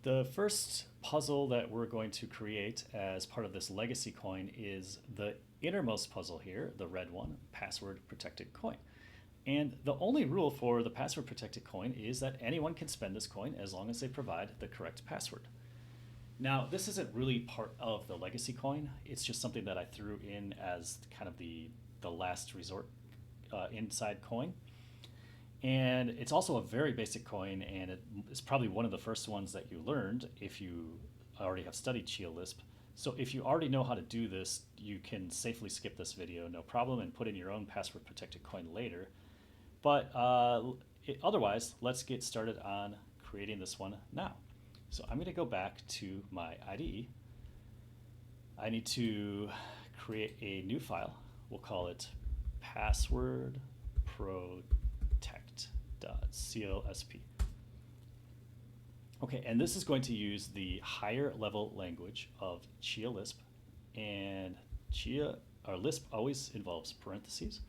The first puzzle that we're going to create as part of this legacy coin is the innermost puzzle here, the red one, password protected coin. And the only rule for the password protected coin is that anyone can spend this coin as long as they provide the correct password. Now, this isn't really part of the legacy coin. It's just something that I threw in as kind of the last resort inside coin. And it's also a very basic coin, and it is probably one of the first ones that you learned if you already have studied Chialisp. So if you already know how to do this, you can safely skip this video, no problem, and put in your own password protected coin later. But otherwise, let's get started on creating this one now. So I'm going to go back to my IDE. I need to create a new file. We'll call it password protect.clsp. Okay, and this is going to use the higher level language of Chialisp, and Lisp always involves parentheses.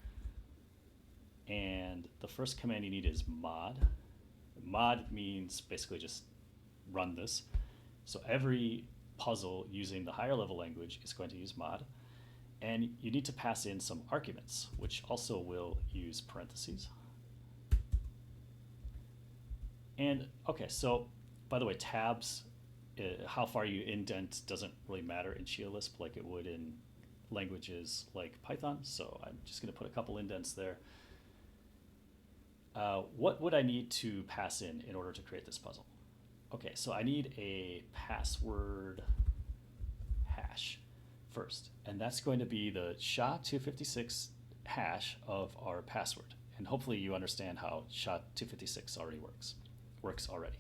And the first command you need is mod. Mod means basically just run this. So every puzzle using the higher level language is going to use mod. And you need to pass in some arguments, which also will use parentheses. And okay, so by the way, tabs, how far you indent doesn't really matter in Chialisp like it would in languages like Python. So I'm just going to put a couple indents there. What would I need to pass in order to create this puzzle? Okay, so I need a password hash first, and that's going to be the SHA-256 hash of our password. And hopefully you understand how SHA-256 already works already.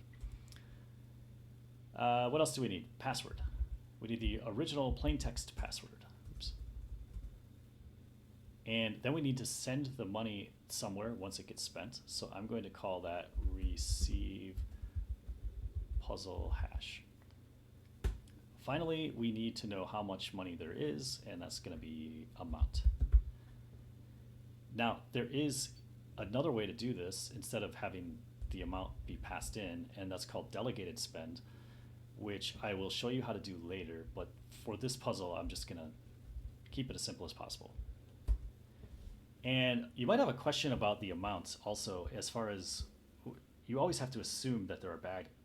What else do we need? Password. We need the original plain text password. Oops. And then we need to send the money somewhere once it gets spent. So I'm going to call that receive puzzle hash. Finally, we need to know how much money there is, and that's going to be amount. Now, there is another way to do this instead of having the amount be passed in, and that's called delegated spend, which I will show you how to do later. But for this puzzle, I'm just going to keep it as simple as possible. And you might have a question about the amounts also, as far as you always have to assume that there are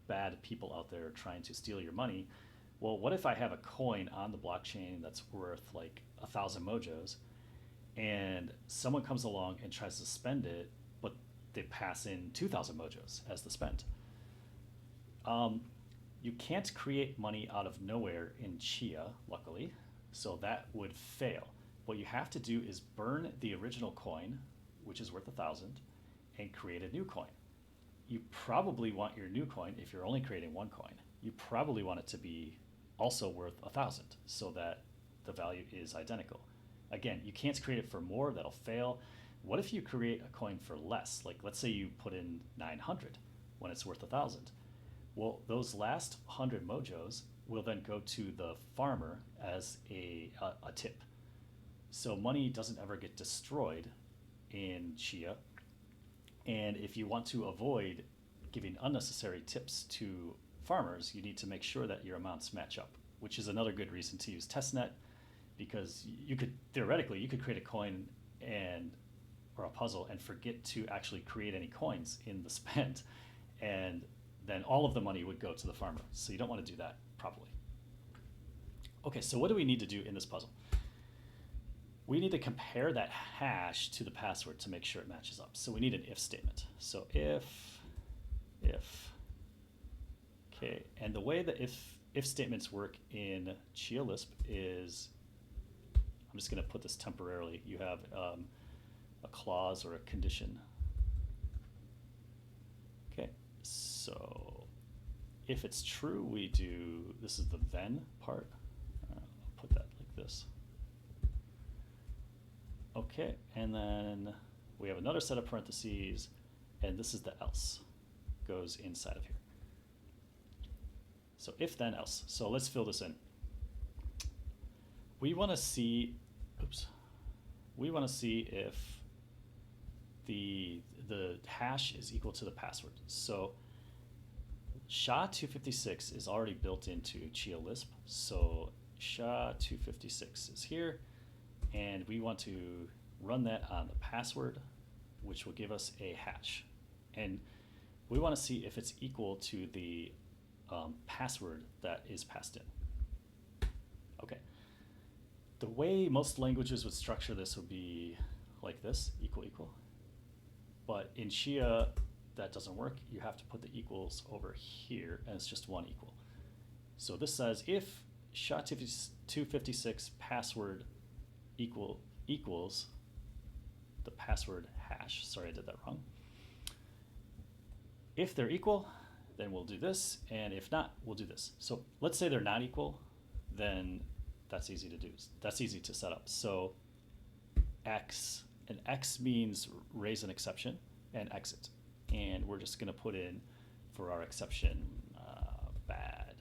bad people out there trying to steal your money. Well, what if I have a coin on the blockchain that's worth like 1,000 mojos, and someone comes along and tries to spend it, but they pass in 2,000 mojos as the spend? You can't create money out of nowhere in Chia, luckily, so that would fail. What you have to do is burn the original coin, which is worth 1,000, and create a new coin. You probably want your new coin, if you're only creating one coin, you probably want it to be also worth 1,000 so that the value is identical. Again, you can't create it for more, that'll fail. What if you create a coin for less? Like let's say you put in 900 when it's worth 1,000. Well, those last 100 mojos will then go to the farmer as a tip. So money doesn't ever get destroyed in Chia. And if you want to avoid giving unnecessary tips to farmers, you need to make sure that your amounts match up, which is another good reason to use testnet, because you could theoretically create a coin or a puzzle and forget to actually create any coins in the spend, and then all of the money would go to the farmer. So you don't want to do that probably. Okay, so what do we need to do in this puzzle? We need to compare that hash to the password to make sure it matches up. So we need an if statement. So if, okay, and the way that if statements work in Chialisp is, I'm just going to put this temporarily. You have a clause or a condition. Okay, so if it's true, we do, this is the then part. I'll put that like this. Okay, and then we have another set of parentheses, and this is the else, goes inside of here. So if then else. So let's fill this in. We want to see, if the hash is equal to the password. So SHA-256 is already built into Chialisp, so SHA-256 is here, and we want to run that on the password, which will give us a hash. And we want to see if it's equal to the password that is passed in. Okay. The way most languages would structure this would be like this, equal, equal. But in Chia, that doesn't work. You have to put the equals over here, and it's just one equal. So this says if SHA-256 password equals the password hash. Sorry, I did that wrong. If they're equal, then we'll do this, and if not, we'll do this. So let's say they're not equal, then that's easy to do. That's easy to set up. So X, and X means raise an exception and exit. And we're just going to put in for our exception bad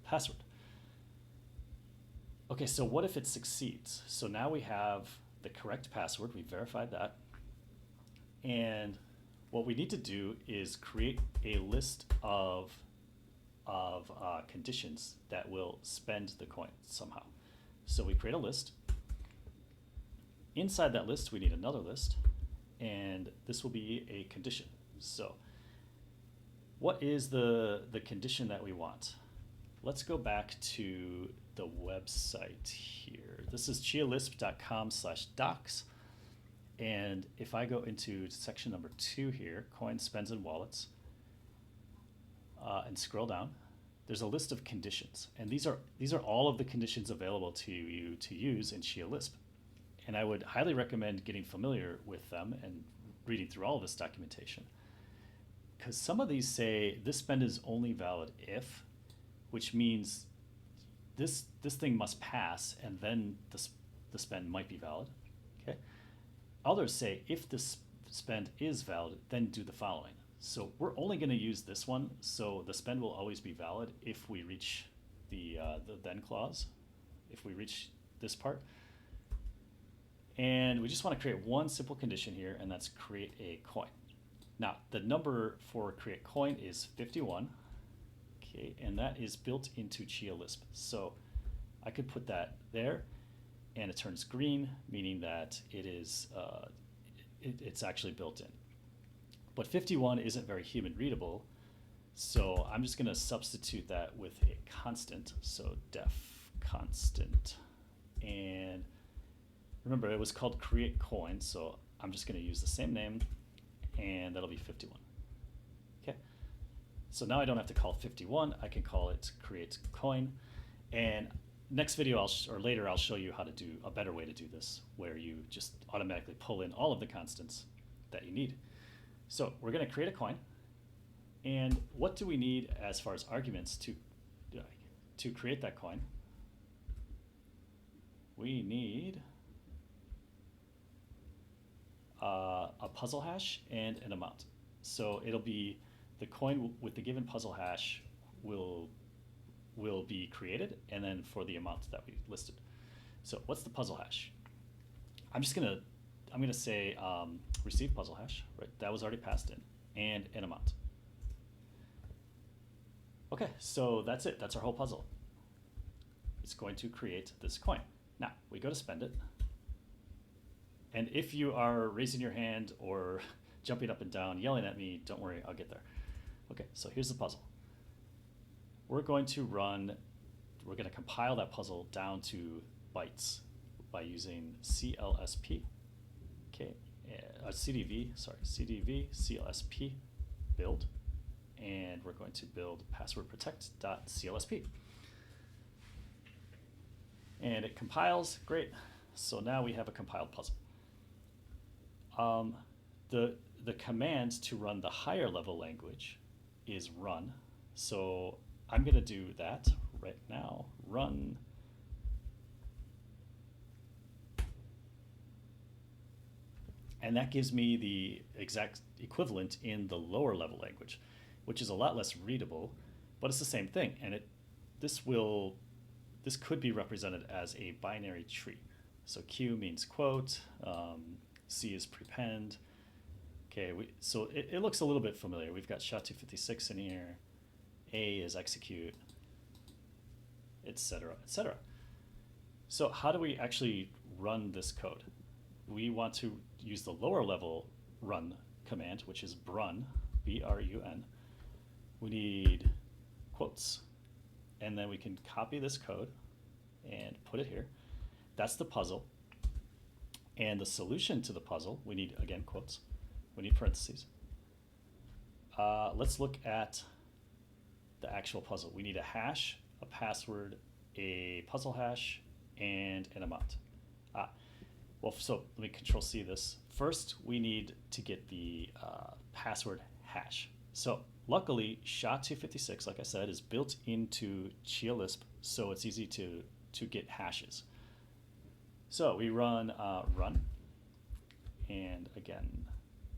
password. Okay, so what if it succeeds? So now we have the correct password. We verified that. And what we need to do is create a list of conditions that will spend the coin somehow. So we create a list. Inside that list, we need another list, and this will be a condition. So what is the condition that we want? Let's go back to the website here. This is chialisp.com/docs. And if I go into section number 2 here, coins, spends, and wallets, and scroll down, there's a list of conditions. And these are all of the conditions available to you to use in Chialisp. And I would highly recommend getting familiar with them and reading through all of this documentation. Because some of these say this spend is only valid if, which means this thing must pass and then the spend might be valid. Okay. Others say if this spend is valid, then do the following. So we're only going to use this one, so the spend will always be valid if we reach the then clause, if we reach this part. And we just want to create one simple condition here, and that's create a coin. Now, the number for create coin is 51, okay, and that is built into Chialisp. So I could put that there, and it turns green, meaning that it is it's actually built in. But 51 isn't very human readable, so I'm just going to substitute that with a constant. So def constant, and remember it was called create coin, so I'm just going to use the same name, and that'll be 51. Okay. So now I don't have to call 51. I can call it create coin, and next video or later I'll show you how to do a better way to do this, where you just automatically pull in all of the constants that you need. So we're going to create a coin, and what do we need as far as arguments to create that coin? We need a puzzle hash and an amount. So it'll be the coin with the given puzzle hash will be created, and then for the amount that we listed. So what's the puzzle hash? I'm gonna say receive puzzle hash, right? That was already passed in, and an amount. Okay, so that's it. That's our whole puzzle. It's going to create this coin. Now we go to spend it, and if you are raising your hand or jumping up and down, yelling at me, don't worry, I'll get there. Okay, so here's the puzzle. We're going to compile that puzzle down to bytes by using CLSP, okay, CDV, CLSP build, and we're going to build passwordprotect.clsp. And it compiles, great. So now we have a compiled puzzle. The command to run the higher level language is run. So I'm going to do that right now. Run. And that gives me the exact equivalent in the lower level language, which is a lot less readable, but it's the same thing. And this could be represented as a binary tree. So Q means quote, C is prepend. Okay, so it looks a little bit familiar. We've got SHA-256 in here. A is execute, etc., etc. So how do we actually run this code? We want to use the lower level run command, which is brun, B-R-U-N. We need quotes, and then we can copy this code and put it here. That's the puzzle. And the solution to the puzzle, we need, again, quotes. We need parentheses. Let's look at the actual puzzle. We need a hash, a password, a puzzle hash, and an amount. Well, so let me control C this. First, we need to get the password hash. So luckily, SHA-256, like I said, is built into Chialisp, so it's easy to get hashes. So we run run, and again,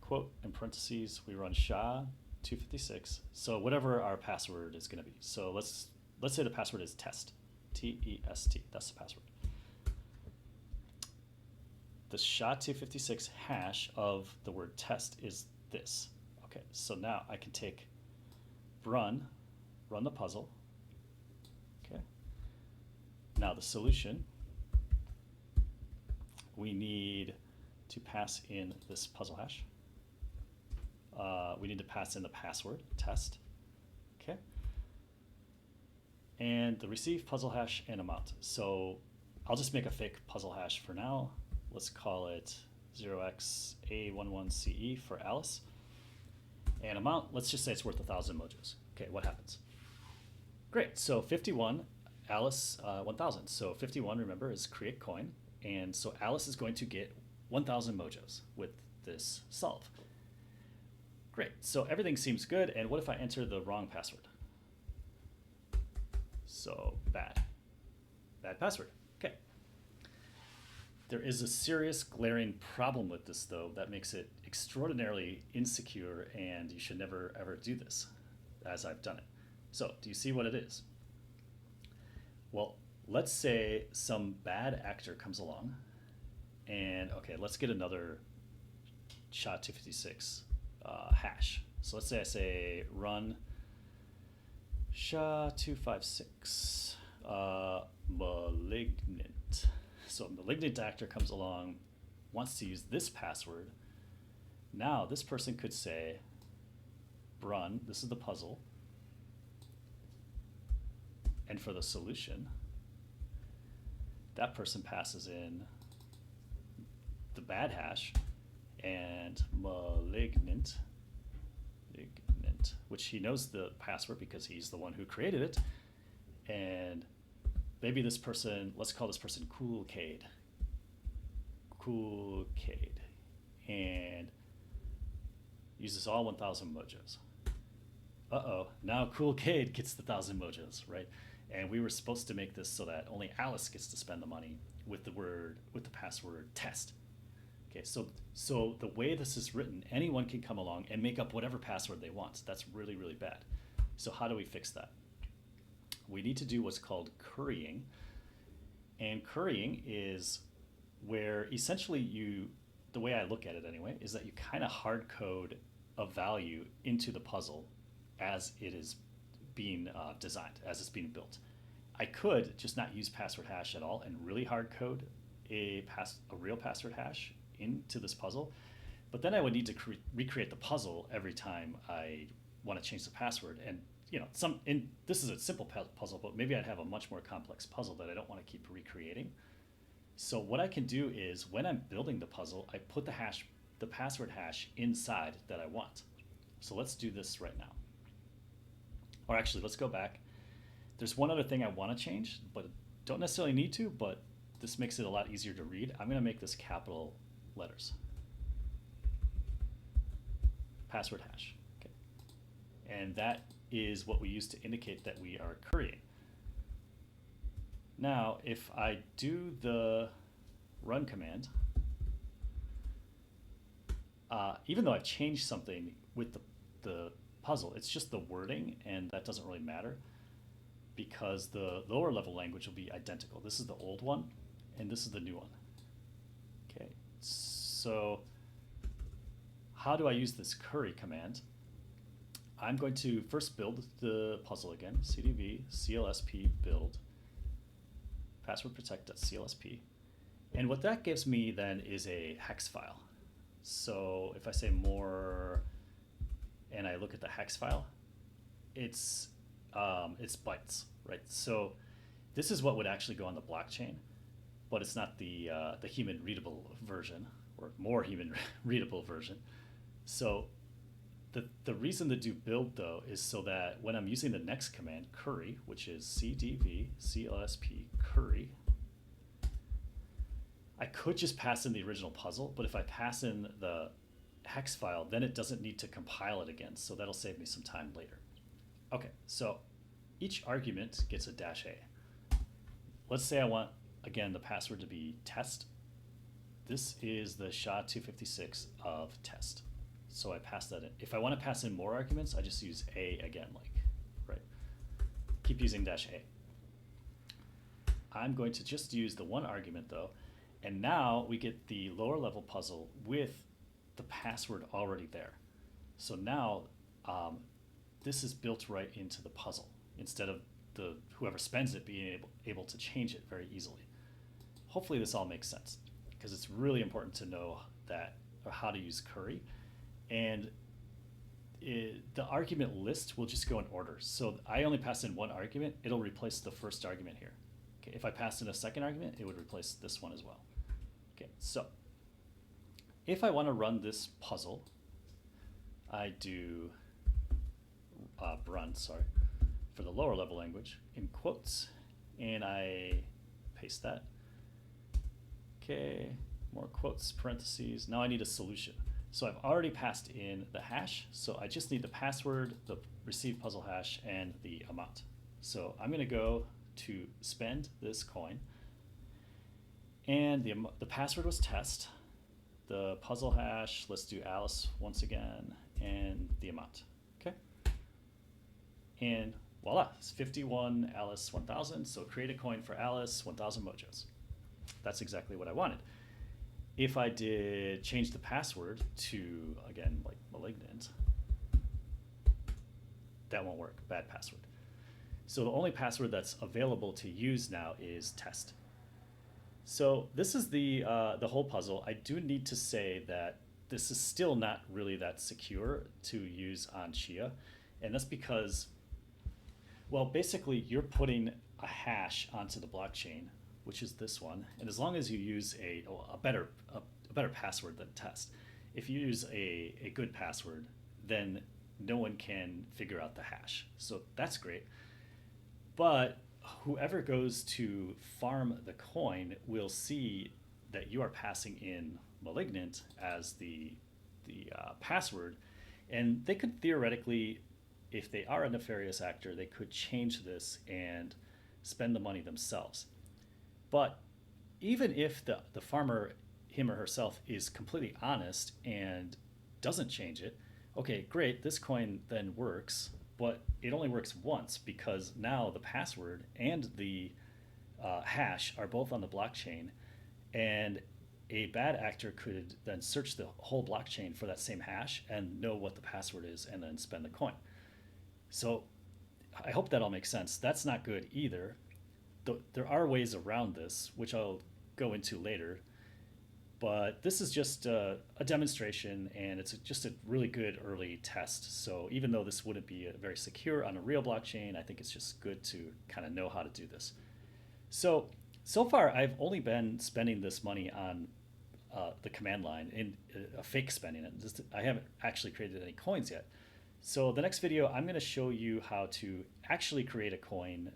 quote in parentheses, we run SHA-256. So whatever our password is going to be. So let's say the password is test, T-E-S-T. That's the password. The SHA-256 hash of the word test is this. Okay, so now I can take run the puzzle. Okay. Now the solution, we need to pass in this puzzle hash. We need to pass in the password, test. Okay. And the receive puzzle hash and amount. So I'll just make a fake puzzle hash for now. Let's call it 0xA11CE for Alice. And amount, let's just say it's worth 1,000 mojos. Okay, what happens? Great, so 51, Alice 1,000. So 51, remember, is create coin. And so Alice is going to get 1,000 mojos with this solve. Great, so everything seems good. And what if I enter the wrong password? So bad password. Okay. There is a serious glaring problem with this, though, that makes it extraordinarily insecure, and you should never ever do this as I've done it. So do you see what it is? Well, let's say some bad actor comes along and, okay, let's get another SHA-256 hash. So let's say I say run SHA-256 malignant. So a malignant actor comes along, wants to use this password. Now this person could say run, this is the puzzle, and for the solution, that person passes in the bad hash and malignant, which he knows the password because he's the one who created it. And maybe this person, let's call this person Coolcade, and uses all 1,000 mojos. Uh-oh, now Coolcade gets the 1,000 mojos, right? And we were supposed to make this so that only Alice gets to spend the money with the password test. Okay, so the way this is written, anyone can come along and make up whatever password they want. That's really, really bad. So how do we fix that? We need to do what's called currying. And currying is where essentially the way I look at it anyway, is that you kind of hard code a value into the puzzle as it is being designed, as it's being built. I could just not use password hash at all and really hard code a real password hash into this puzzle, but then I would need to recreate the puzzle every time I want to change the password. And this is a simple puzzle, but maybe I'd have a much more complex puzzle that I don't want to keep recreating. So what I can do is when I'm building the puzzle, I put the password hash inside that I want. So let's do this right now. Or actually, let's go back. There's one other thing I want to change, but don't necessarily need to, but this makes it a lot easier to read. I'm going to make this capital letters. Password hash. Okay. And that is what we use to indicate that we are currying. Now, if I do the run command, even though I've changed something with the puzzle, it's just the wording, and that doesn't really matter because the lower level language will be identical. This is the old one, and this is the new one. Okay, so how do I use this curry command? I'm going to first build the puzzle again, cdv clsp build password protect.clsp. And what that gives me then is a hex file. So if I say more and I look at the hex file, it's bytes, right? So this is what would actually go on the blockchain, but it's not the human readable version or more human readable version. So the reason to do build though is so that when I'm using the next command, curry, which is cdv clsp curry, I could just pass in the original puzzle, but if I pass in the hex file, then it doesn't need to compile it again. So that'll save me some time later. Okay, so each argument gets a -a. Let's say I want, again, the password to be test. This is the SHA-256 of test. So I pass that in. If I want to pass in more arguments, I just use A again, right? Keep using -a. I'm going to just use the one argument though, and now we get the lower level puzzle with the password already there. So now this is built right into the puzzle instead of whoever spends it being able to change it very easily. Hopefully this all makes sense, because it's really important to know that, or how to use curry. And the argument list will just go in order. So I only pass in one argument, it'll replace the first argument here. Okay, if I passed in a second argument, it would replace this one as well. Okay, so if I want to run this puzzle, I do run, for the lower level language in quotes, and I paste that. Okay, more quotes, parentheses. Now I need a solution. So I've already passed in the hash, so I just need the password, the received puzzle hash, and the amount. So I'm going to go to spend this coin, and the password was test. The puzzle hash, let's do Alice once again, and the amount. Okay, and voila, it's 51 Alice 1000. So create a coin for Alice, 1000 mojos. That's exactly what I wanted. If I did change the password to, again, like malignant, that won't work, bad password. So the only password that's available to use now is test. So this is the whole puzzle. I do need to say that this is still not really that secure to use on Chia. And that's because, well, basically you're putting a hash onto the blockchain, which is this one. And as long as you use a better password than test, if you use a good password, then no one can figure out the hash. So that's great. But whoever goes to farm the coin will see that you are passing in malignant as the password, and they could theoretically, if they are a nefarious actor, they could change this and spend the money themselves. But even if the farmer, him or herself, is completely honest and doesn't change it, okay, great, this coin then works, but it only works once because now the password and the hash are both on the blockchain, and a bad actor could then search the whole blockchain for that same hash and know what the password is and then spend the coin. So I hope that all makes sense. That's not good either. There are ways around this, which I'll go into later, but this is just a demonstration, and it's just a really good early test. So even though this wouldn't be very secure on a real blockchain, I think it's just good to kind of know how to do this. So far I've only been spending this money on the command line, and fake spending it. I haven't actually created any coins yet. So the next video, I'm going to show you how to actually create a coin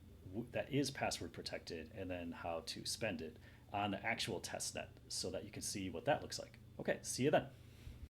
that is password protected, and then how to spend it on the actual test net so that you can see what that looks like. Okay, see you then.